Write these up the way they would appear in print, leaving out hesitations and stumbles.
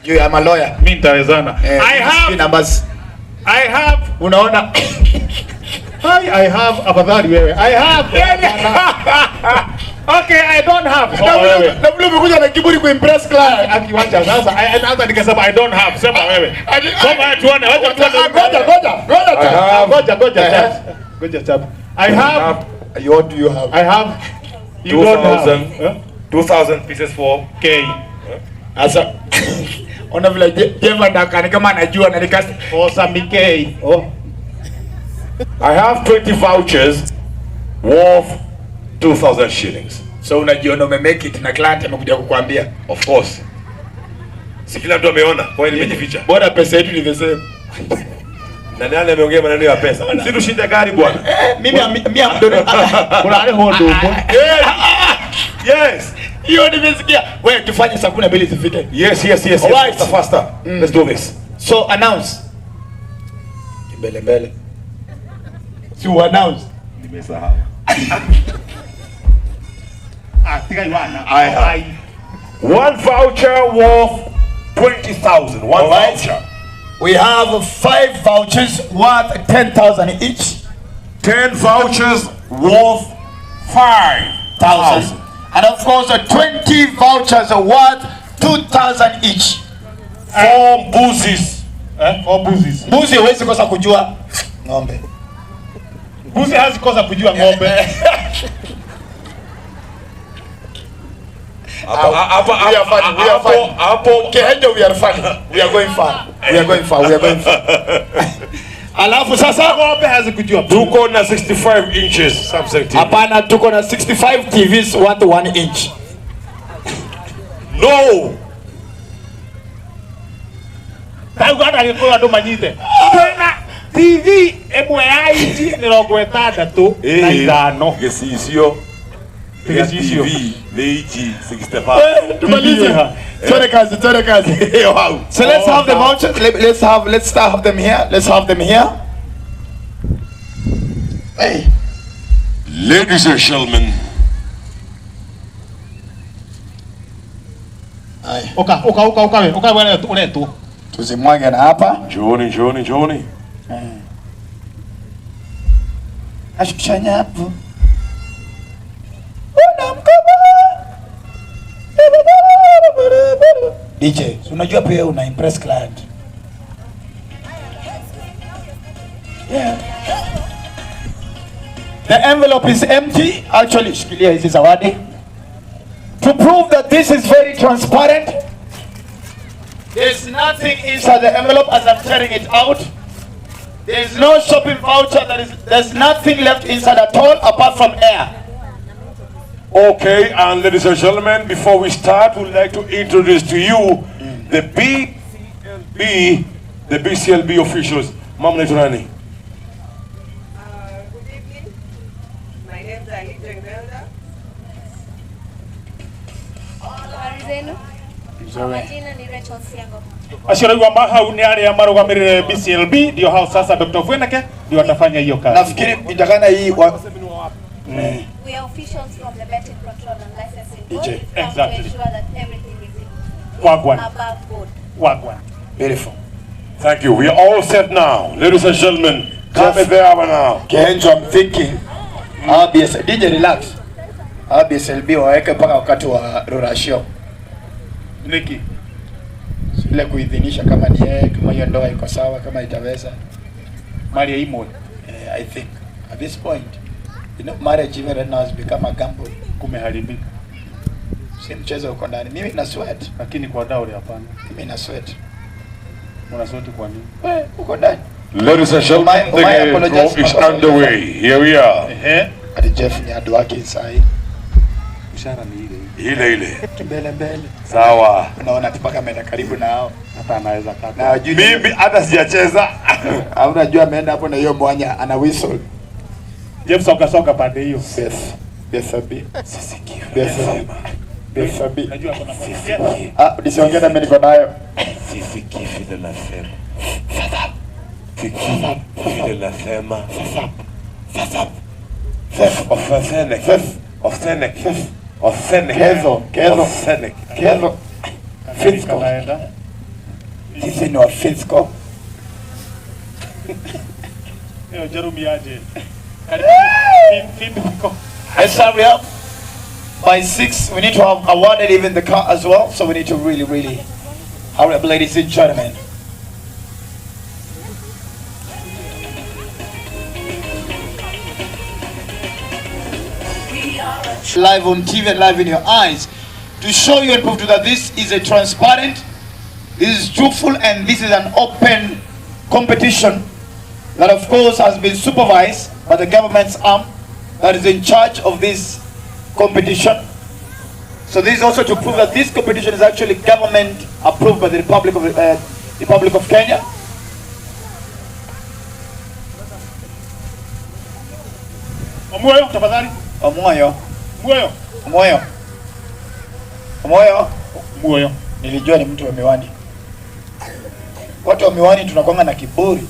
You are a lawyer. Mimi nitawezana. I have unaona I have afadhali wewe. I have. Okay, I don't have. Na vile umekuja na kiburi kuimpress client. Akiwacha sasa anaanza nikasema I don't have. Sema wewe. Sema tuone. Ngoja chap. I have. What do you have? I have. You don't have. 2000 pieces for K. Asa ona vile Jema ndaka kama anajua na nikasi for some K. Oh. I have 20 vouchers worth 2000 shillings. So unajiona umemake it na client amekuja kukuambia. Of course. Si kila mtu ameona, kwa hiyo nimejificha. Bora pesa yetu ni the same. Na nani ameongea maneno ya pesa? Si tushinda gari bwana. Mimi amdoni kuna ale hondo huko. Yes. Hiyo nimesikia. Wewe tufanye saa 12 zifike. Yes. Alright. Faster. Let's do this. So announce. Mbele. Si announce. Nimesahau. I have one voucher worth 20,000. One voucher. We have 5 vouchers worth 10,000 each. 10 vouchers worth 5,000. And of course 20 vouchers worth 2,000 each. 4 boozes. 4 boozes. Buzi huwezi kosa kujua ng'ombe. Buzi hazi kosa kujua ng'ombe. We are funny. Kihenjo, we are funny. We are going far. Alafu sasa ng'ombe hazi kujua. Tuko na 65 inches Samsung TV. Hapana, tuko na 65 TVs worth 1 inch. No. Tangu hata alikuwa ndo manyite. Tena TV emwe ya inchi 60 na 5. Gesisio. Gesisio. TV 65. Tumalize. Tore kazi. Wow. So let's have the vouchers. Let's start them here. Let's have them here. Hey. Ladies and gentlemen. Ai. Oka bwana unetu. Tuzimwage na hapa. Johnny. Ashukishanya hapo. DJ, unajua pia una impress client. Yeah. The envelope is empty. Actually, shikilia hizi zawadi. To prove that this is very transparent. There's nothing inside the envelope as I'm tearing it out. There's no shopping voucher. There's nothing left inside at all apart from air. Okay, and ladies and gentlemen, before we start, we'd like to introduce to you the BCLB officials. Ma'am Naiturani. Good evening. My name is Igongonaini. Ashiraiwa mahau ni ale amarugamirire BCLB ndio hao sasa Dr. Ofweneke ndio atafanya hiyo kazi. Nafikiri itakana hii We are officials from the betting control and licensing board. Exactly. To ensure that everything is Wagwan. above board. Wagwan. beautiful. Thank you. We are all set now. Ladies and gentlemen, come there now. Kihenjo, I'm thinking RBS, DJ relax. RBSLB waweke mpaka wakati wa rurashio. Niki. Ile kuidhinisha kama ni yeye, kama hiyo ndoa iko sawa, kama itaweza. Mali ya imo. I think at this point, you know, marriage even right now has become a gamble. Kumeharibika. Si mchezo uko ndani. Mimi na sweat. Lakini kwa dawri hapana. Mimi na sweat. Una sweat kwa nini? Uko ndani. Ladies and gentlemen, the game is underway. Here we are. Ati Jeff ni adwaki sahi. Ishara ni ile. Ile. Mbele. Sawa. Unaona tupaka ameenda karibu nao. Hata anaweza kata. Na mimi hata sijacheza. Unajua ameenda hapo na hiyo mwanya ana whistle. Jeff soka pande hiyo. Besabi. Najua kuna mmoja. Usiongee na mimi niko nayo. Sisi kifi de la sema. Kifi de la sema. Kezo. Finsco. This is not Finsco. Let's hurry up. By 6, we need to have awarded even the car as well. So we need to really hurry up, ladies and gentlemen. Live on TV and live in your eyes to show you and prove to you that this is a transparent, this is truthful, and this is an open competition that of course has been supervised by the government's arm that is in charge of this competition. So this is also to prove that this competition is actually government approved by the Republic of Kenya. Omoyo, tafadhali. Omoyo. Omoyo. Omoyo. Omoyo. Omoyo. Nilijua ni mtu wa miwani. Watu wa miwani tunakuanga na kiburi.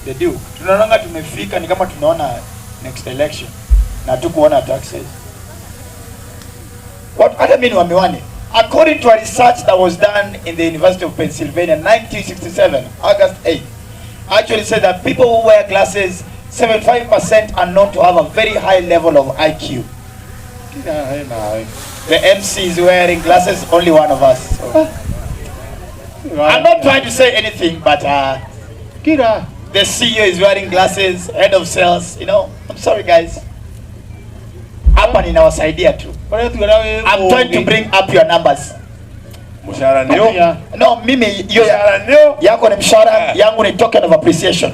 They do. Tunaona tumefika ni kama tunaona next election na tukuona taxes. What hata mimi wa miwani. According to a research that was done in the University of Pennsylvania in 1967, August 8, actually said that people who wear glasses, 75% are known to have a very high level of IQ. The MC is wearing glasses, only one of us. So. I'm not trying to say anything, but the CEO is wearing glasses, head of sales, you know. I'm sorry guys. Hapa ninawasaidia tu. I'm trying to bring up your numbers. Mshahara ndio? No, mimi hiyo yako ni mshahara, yangu ni token of appreciation.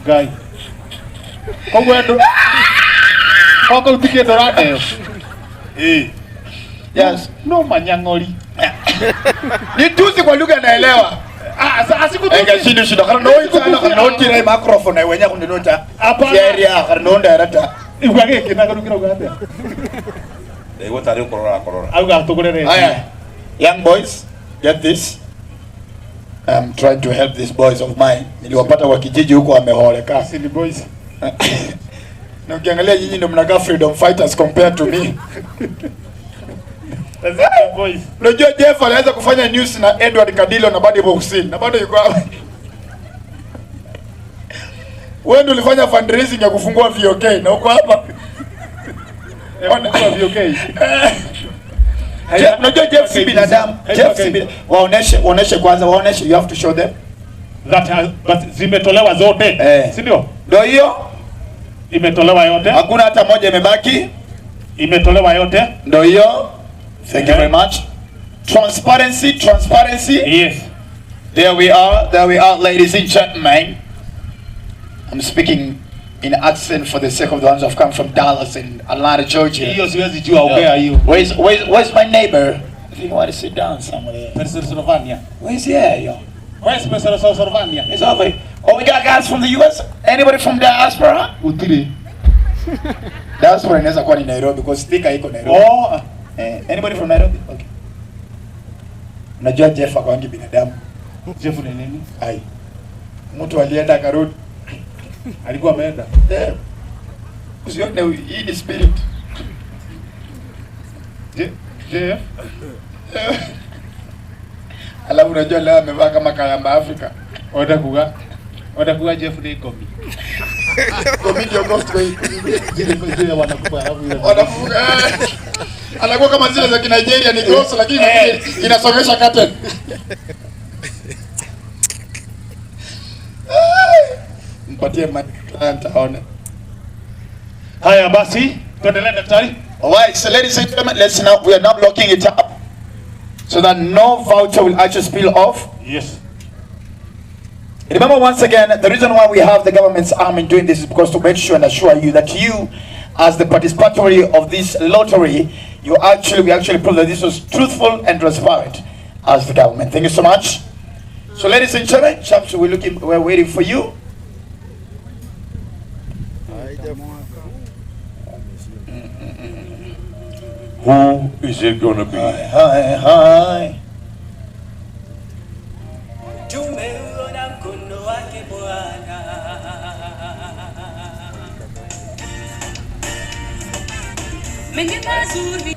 Guy. Kongwendo. Koko utike dorade. Yes. No manyangoli. Ni tusi kwa lugha naelewa. Ega shindi shida kana no microphone na wenya kundinota. Area kana ndirata. Igwage kina kudukira ugate. What are you corona? Auga tugurere. Young boys, get this. I'm trying to help these boys of mine. Niliwapata kwa kijiji huko wameholeka. Silly boys. Na ukiangalia nyinyi ndio mnakaa freedom fighters compared to me. Boys. Unajua Jeff alianza kufanya news na Edward Kadilo na bado boxing. Na bado yuko hapa. Wewe ndio ulifanya fundraising ya kufungua VOK na uko hapa. Kufungua VOK. Unajua Jeff si binadamu. Jeff si binadamu. Waoneshe kwanza, waoneshe, you have to show them. But zimetolewa zote. Si ndio? Ndio hiyo. Imetolewa yote. Hakuna hata moja imebaki. Imetolewa yote. Ndio hiyo. Thank you very much. Transparency. Yes. There we are, ladies and gentlemen. I'm speaking in accent for the sake of the ones who have come from Dallas and Atlanta, Georgia. Hiyo siwezi jua ongea hiyo. Where's my neighbor? I think I want to sit down somewhere. Pennsylvania. Where's he at, yo? Where's Pennsylvania? It's over here. Oh, we got guys from the US? Anybody from diaspora? Utiri. Diaspora inaweza kuwa ni Nairobi because speaker iko Nairobi. Oh. Anybody from Nairobi? Okay. Unajua Jeff akwangi binadamu. Jeff ni nini? Ai. Mtu alienda karudi. Alikuwa ameenda. Usione hii ni spirit. Jeff. Alafu unajua leo amevaa kama kayamba Afrika. Oda kuga Jeff ni komi. Komi ndio ghost kwa hii. Zile wanakupa alafu ile. Wanafuga. Anakuwa kama zile za Nigeria ni ghost lakini inasongesha curtain. Mpatie client aone. Haya basi, tuendelee daktari. Alright, so ladies and gentlemen, we are now locking it up so that no voucher will actually spill off. Yes. Remember once again, the reason why we have the government's arm in doing this is because to make sure and assure you that you, as the participatory of this lottery, we actually prove that this was truthful and transparent as the government. Thank you so much. So ladies and gentlemen, chaps, we're waiting for you. Who is it gonna be? Hi. Tumeona mkono wake Bwana. Mengi mazuri.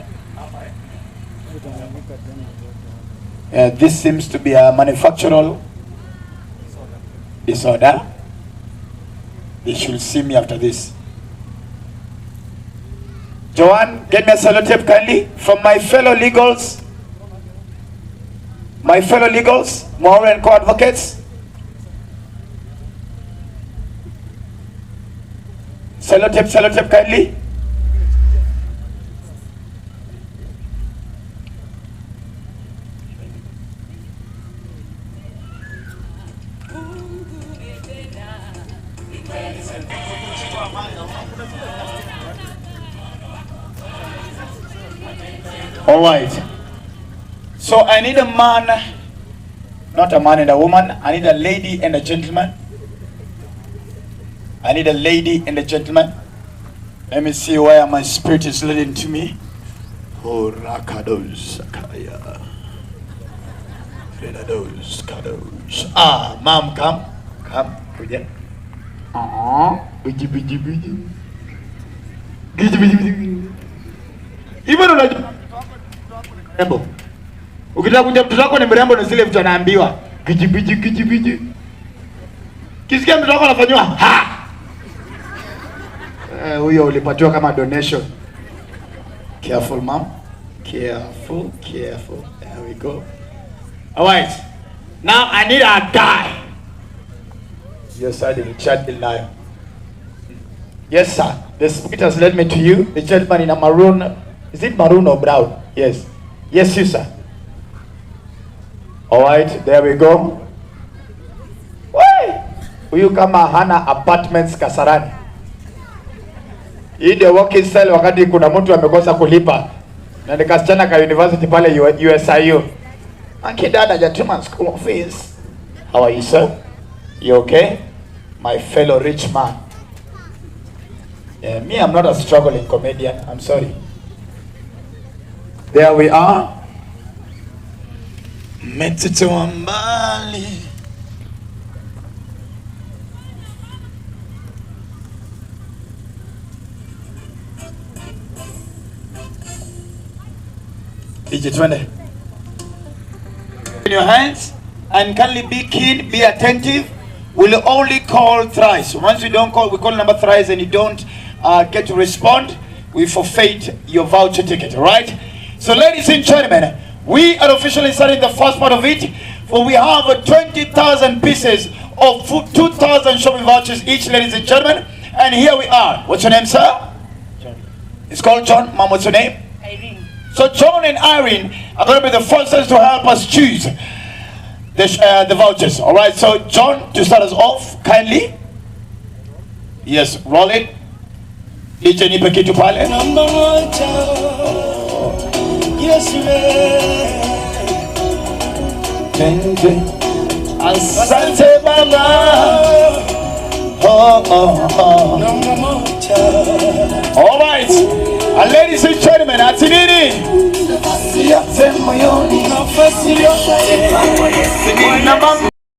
This seems to be a manufactural disorder. They should see me after this. Joanne, get me a sellotape kindly from my fellow legals. My fellow legals, Moore and co-advocates. Sellotape kindly. All right. So I need a man, not a man and a woman. I need a lady and a gentleman. I need a lady and a gentleman. Let me see where my spirit is leading to me. Oh, rakados, sakaya. Renados, kados. Ah, mom, come. Kuja. Biji. Even unajua mrembo. Ukitaka kunja mtoto wako ni mrembo na zile vitu anaambiwa. Biji. Kisikia mtoto wako anafanywa ha. Huyo ulipatiwa kama donation. Careful, mom. Careful. There we go. All right. Now I need a guy. Yes, I did. Chat the line. Yes, sir. The spirit has led me to you. The gentleman in a maroon. Is it maroon or brown? Yes. Yes, you, sir. All right. There we go. Huyu kama hana apartments Kasarani. Hii ndio working style wakati kuna mtu amekosa kulipa. Na nikasichana ka university pale USIU. Anki dada jatuma school fees. How are you, sir? You okay? My fellow rich man. Yeah, me, I'm not a struggling comedian. I'm sorry. There we are. Metito ambali. DJ in your hands and kindly be keen, be attentive. We'll only call thrice. Once we don't call, we call number thrice and you don't get to respond, we forfeit your voucher ticket, all right? So ladies and gentlemen, we are officially starting the first part of it, for we have 20,000 pieces of 2,000 shopping vouchers each, ladies and gentlemen. And here we are. What's your name, sir? John. It's called John. Mom, what's your name? Irene. So John and Irene are going to be the first ones to help us choose the vouchers. All right. So John, to start us off, kindly. Yes, roll it. DJ nipe kitu pale. Number one, yes, Asante Baba. All right. And ladies and gentlemen, atinini.